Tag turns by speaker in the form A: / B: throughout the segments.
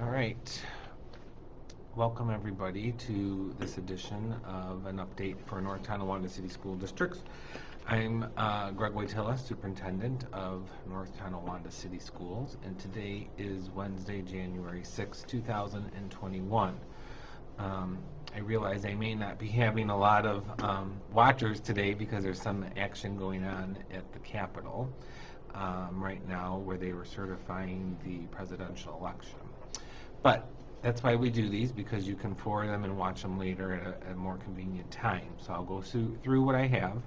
A: All right. Welcome everybody to this edition of an update for North Tonawanda City School Districts. I'm Greg Wojtyla, Superintendent of North Tonawanda City Schools, and today is Wednesday, January 6, 2021. I realize I may not be having a lot of watchers today because there's some action going on at the Capitol right now where they were certifying the presidential election. But that's why we do these, because you can forward them and watch them later at a more convenient time. So I'll go through what I have,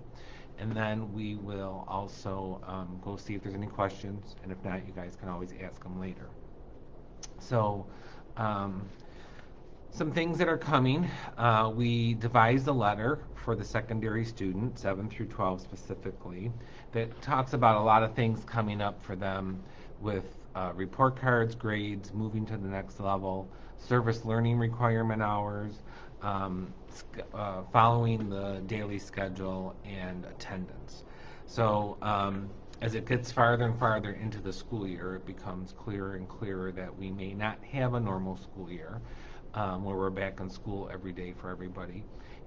A: and then we will also go see if there's any questions, and if not, you guys can always ask them later. So some things that are coming. We devised a letter for the secondary student, 7 through 12 specifically, that talks about a lot of things coming up for them with report cards, grades, moving to the next level, service learning requirement hours, following the daily schedule, and attendance. So as it gets farther and farther into the school year, it becomes clearer and clearer that we may not have a normal school year where we're back in school every day for everybody.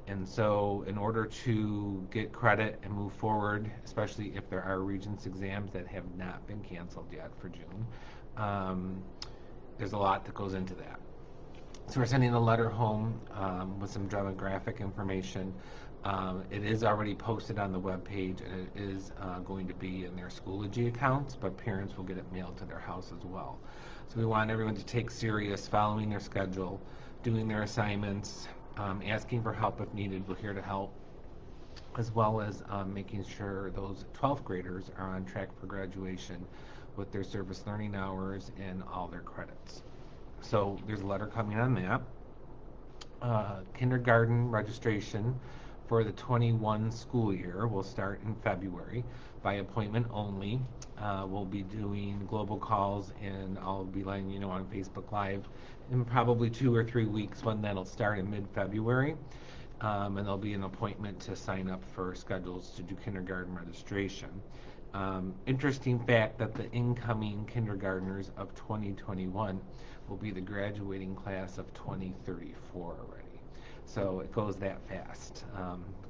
A: And so in order to get credit and move forward, especially if there are Regents exams that have not been canceled yet for June, there's a lot that goes into that. So we're sending a letter home with some demographic information. It is already posted on the webpage, and it is going to be in their Schoology accounts, but parents will get it mailed to their house as well. So we want everyone to take serious following their schedule, doing their assignments, asking for help if needed. We're here to help, as well as making sure those 12th graders are on track for graduation with their service learning hours and all their credits. So there's a letter coming on that. Kindergarten registration for the 21 school year will start in February by appointment only. We'll be doing global calls, and I'll be letting you know on Facebook Live in probably 2 or 3 weeks when that'll start in mid-February. And there'll be an appointment to sign up for schedules to do kindergarten registration. Interesting fact that the incoming kindergartners of 2021 will be the graduating class of 2034 already. So it goes that fast.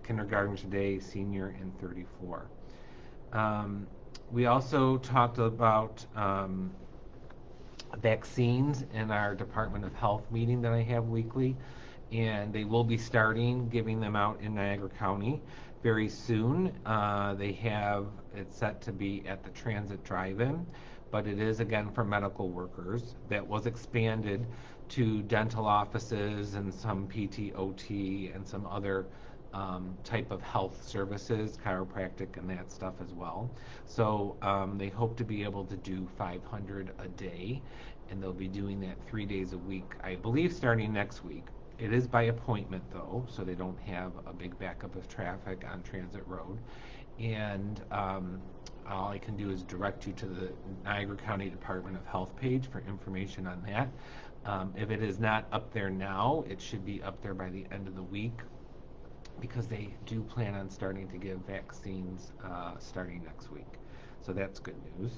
A: Kindergarten today, senior in 34. We also talked about vaccines in our Department of Health meeting that I have weekly, and they will be starting giving them out in Niagara County very soon. They have it set to be at the Transit Drive-In, but it is again for medical workers. That was expanded to dental offices and some PT, OT, and some other type of health services, chiropractic and that stuff as well. So they hope to be able to do 500 a day, and they'll be doing that 3 days a week, I believe, starting next week. It is by appointment though, so they don't have a big backup of traffic on Transit Road. And all I can do is direct you to the Niagara County Department of Health page for information on that. If it is not up there now, it should be up there by the end of the week, because they do plan on starting to give vaccines starting next week. So that's good news.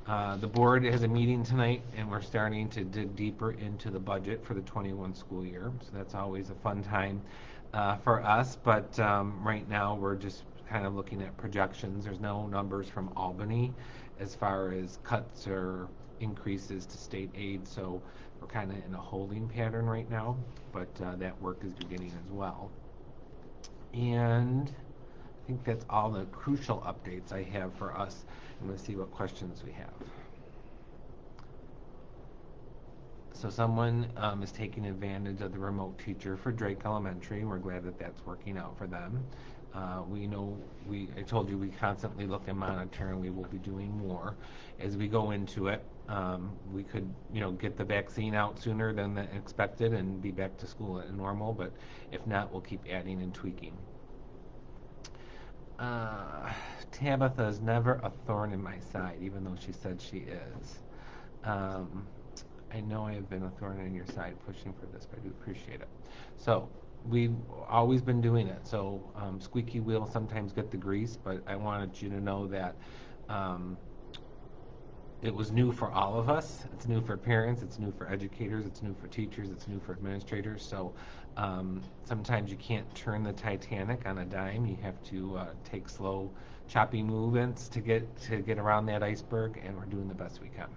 A: The board has a meeting tonight, and we're starting to dig deeper into the budget for the 21 school year. So that's always a fun time for us. But right now, we're just kind of looking at projections. There's no numbers from Albany as far as cuts or increases to state aid. So we're kind of in a holding pattern right now. But that work is beginning as well. And I think that's all the crucial updates I have for us. I'm going to see what questions we have. So someone is taking advantage of the remote teacher for Drake Elementary. We're glad that that's working out for them. We know, I told you we constantly look and monitor, and we will be doing more as we go into it. We could, get the vaccine out sooner than expected and be back to school at normal, but if not, we'll keep adding and tweaking. Tabitha is never a thorn in my side, even though she said she is. I know I have been a thorn in your side pushing for this, but I do appreciate it. So we've always been doing it. So squeaky wheels sometimes get the grease, but I wanted you to know that it was new for all of us. It's new for parents, it's new for educators, it's new for teachers, it's new for administrators. So sometimes you can't turn the Titanic on a dime. You have to take slow, choppy movements to get around that iceberg, and we're doing the best we can.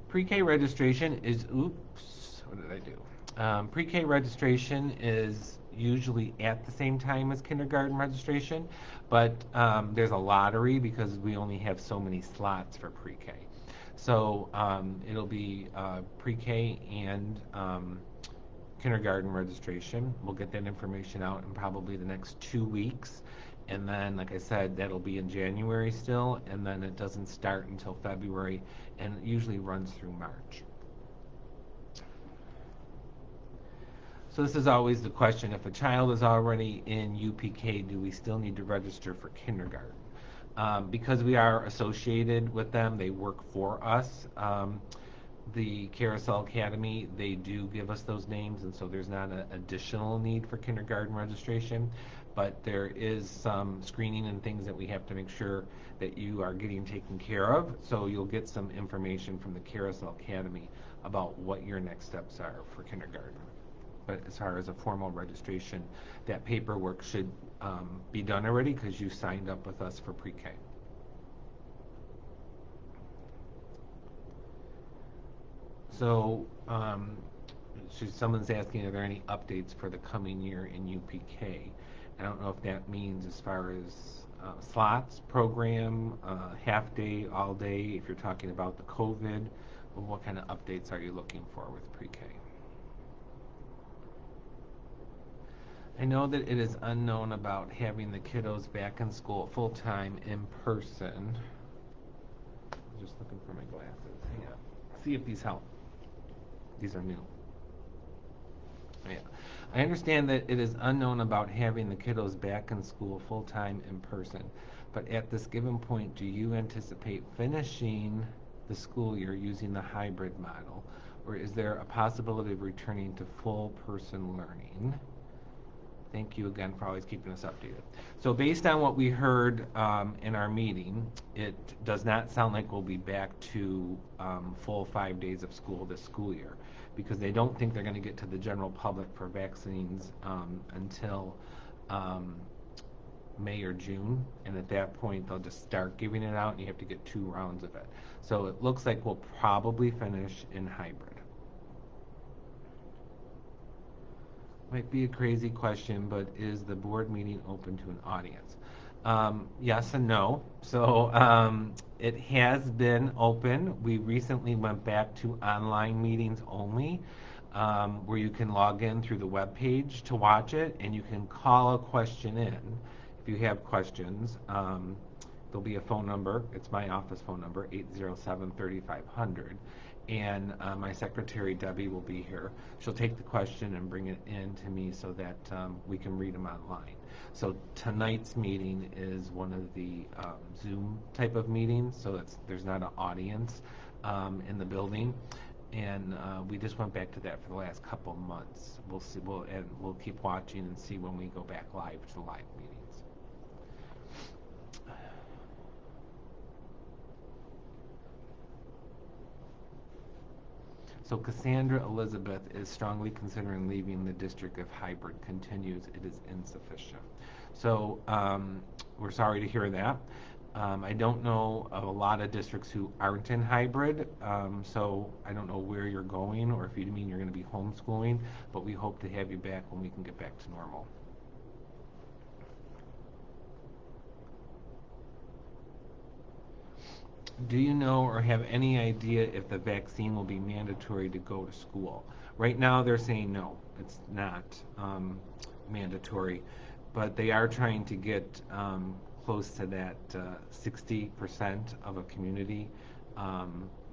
A: Pre-K registration is, oops, what did I do? Pre-K registration is usually at the same time as kindergarten registration, but there's a lottery because we only have so many slots for pre-K. So it'll be pre-K and kindergarten registration. We'll get that information out in probably the next 2 weeks. And then, like I said, that'll be in January still, and then it doesn't start until February, and it usually runs through March. So this is always the question, if a child is already in UPK, do we still need to register for kindergarten? Because we are associated with them, they work for us. The Carousel Academy, they do give us those names, and so there's not an additional need for kindergarten registration, but there is some screening and things that we have to make sure that you are getting taken care of, so you'll get some information from the Carousel Academy about what your next steps are for kindergarten. But as far as a formal registration, that paperwork should be done already because you signed up with us for pre-K. So someone's asking, are there any updates for the coming year in UPK? I don't know if that means as far as slots, program, half day, all day, if you're talking about the COVID, well, what kind of updates are you looking for with pre-K? I know that it is unknown about having the kiddos back in school full-time in person. I'm just looking for my glasses. Hang on. See if these help. These are new. Yeah. I understand that it is unknown about having the kiddos back in school full-time in person, but at this given point, do you anticipate finishing the school year using the hybrid model, or is there a possibility of returning to full person learning? Thank you again for always keeping us updated. So based on what we heard in our meeting, it does not sound like we'll be back to full 5 days of school this school year, because they don't think they're going to get to the general public for vaccines until May or June, and at that point they'll just start giving it out and you have to get 2 rounds of it. So it looks like we'll probably finish in hybrid. Might be a crazy question, but is the board meeting open to an audience? Yes and no. So it has been open. We recently went back to online meetings only, where you can log in through the web page to watch it, and you can call a question in if you have questions. There'll be a phone number. It's my office phone number, 807-3500. And my secretary, Debbie, will be here. She'll take the question and bring it in to me so that we can read them online. So tonight's meeting is one of the Zoom type of meetings, so there's not an audience in the building. And we just went back to that for the last couple of months. We'll see. We'll keep watching and see when we go back live to the live meetings. So Cassandra Elizabeth is strongly considering leaving the district if hybrid continues. It is insufficient. So we're sorry to hear that. I don't know of a lot of districts who aren't in hybrid, so I don't know where you're going or if you mean you're going to be homeschooling, but we hope to have you back when we can get back to normal. Do you know or have any idea if the vaccine will be mandatory to go to school? Right now they're saying no, it's not mandatory, but they are trying to get close to that 60% of a community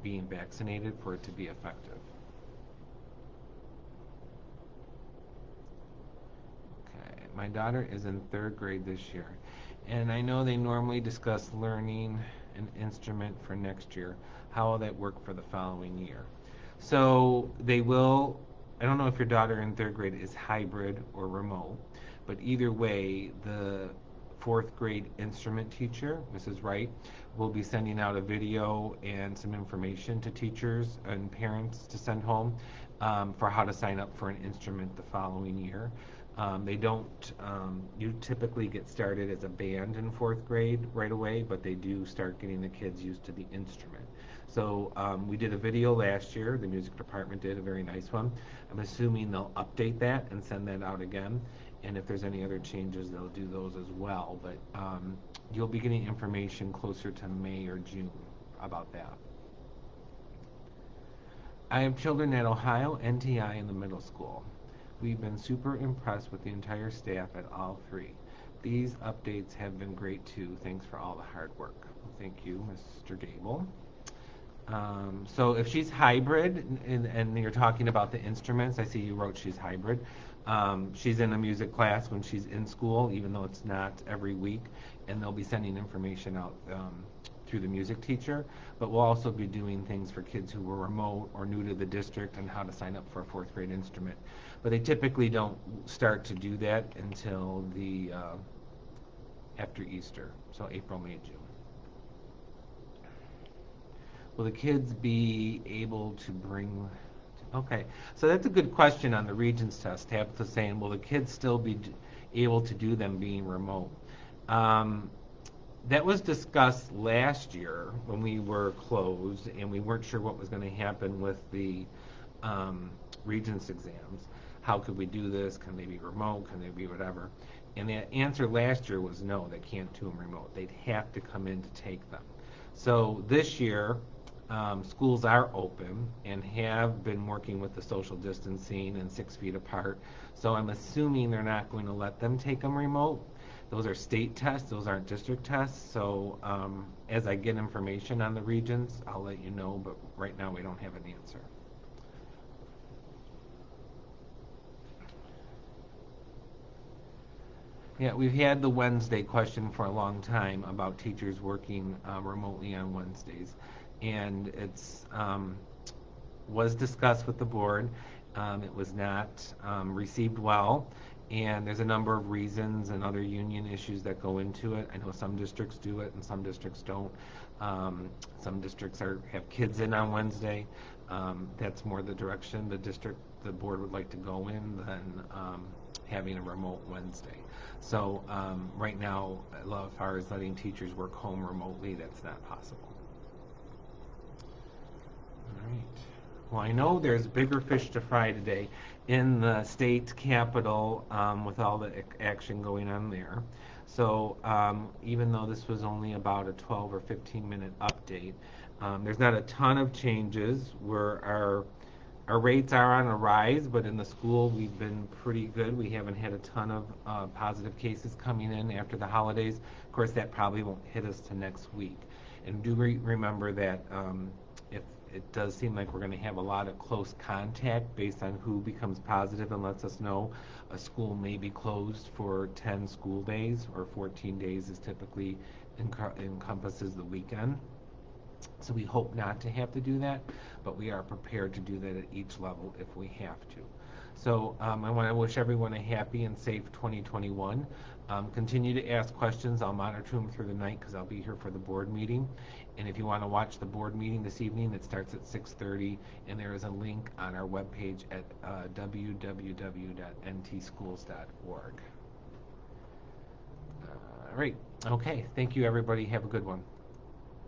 A: being vaccinated for it to be effective. Okay, my daughter is in 3rd grade this year, and I know they normally discuss learning an instrument for next year. How will that work for the following year? So they will, I don't know if your daughter in 3rd grade is hybrid or remote, but either way, the fourth grade instrument teacher, Mrs. Wright, will be sending out a video and some information to teachers and parents to send home for how to sign up for an instrument the following year. They don't, you typically get started as a band in fourth grade right away, but they do start getting the kids used to the instrument. So we did a video last year, the music department did a very nice one. I'm assuming they'll update that and send that out again. And if there's any other changes, they'll do those as well. But you'll be getting information closer to May or June about that. I have children at Ohio, NTI, in the middle school. We've been super impressed with the entire staff at all three. These updates have been great too. Thanks for all the hard work. Thank you, Mr. Gable. So if she's hybrid, and you're talking about the instruments, I see you wrote she's hybrid. She's in a music class when she's in school, even though it's not every week, and they'll be sending information out through the music teacher, but we'll also be doing things for kids who were remote or new to the district and how to sign up for a fourth grade instrument. But they typically don't start to do that until the after Easter, so April, May, June. Will the kids be able to bring, okay, so that's a good question on the Regents test. Tabitha's saying, will the kids still be able to do them being remote? That was discussed last year when we were closed and we weren't sure what was going to happen with the Regents exams. How could we do this? Can they be remote? Can they be whatever? And the answer last year was no, they can't do them remote. They'd have to come in to take them. So this year, schools are open and have been working with the social distancing and 6 feet apart. So I'm assuming they're not going to let them take them remote. Those are state tests, those aren't district tests. So as I get information on the Regents, I'll let you know, but right now we don't have an answer. Yeah, we've had the Wednesday question for a long time about teachers working remotely on Wednesdays. And it's was discussed with the board. It was not received well. And there's a number of reasons and other union issues that go into it. I know some districts do it and some districts don't. Some districts have kids in on Wednesday. That's more the direction the board would like to go in than having a remote Wednesday. So right now, as far as letting teachers work home remotely, that's not possible. All right. Well, I know there's bigger fish to fry today in the state capitol with all the action going on there. So even though this was only about a 12 or 15-minute update, there's not a ton of changes. Our rates are on a rise, but in the school we've been pretty good. We haven't had a ton of positive cases coming in after the holidays. Of course, that probably won't hit us to next week. And do remember that if it does seem like we're going to have a lot of close contact based on who becomes positive and lets us know, a school may be closed for 10 school days, or 14 days is typically encompasses the weekend. So we hope not to have to do that, but we are prepared to do that at each level if we have to. So I want to wish everyone a happy and safe 2021. Continue to ask questions. I'll monitor them through the night because I'll be here for the board meeting. And if you want to watch the board meeting this evening, it starts at 6:30, and there is a link on our webpage at www.ntschools.org. All right. Okay. Thank you, everybody. Have a good one.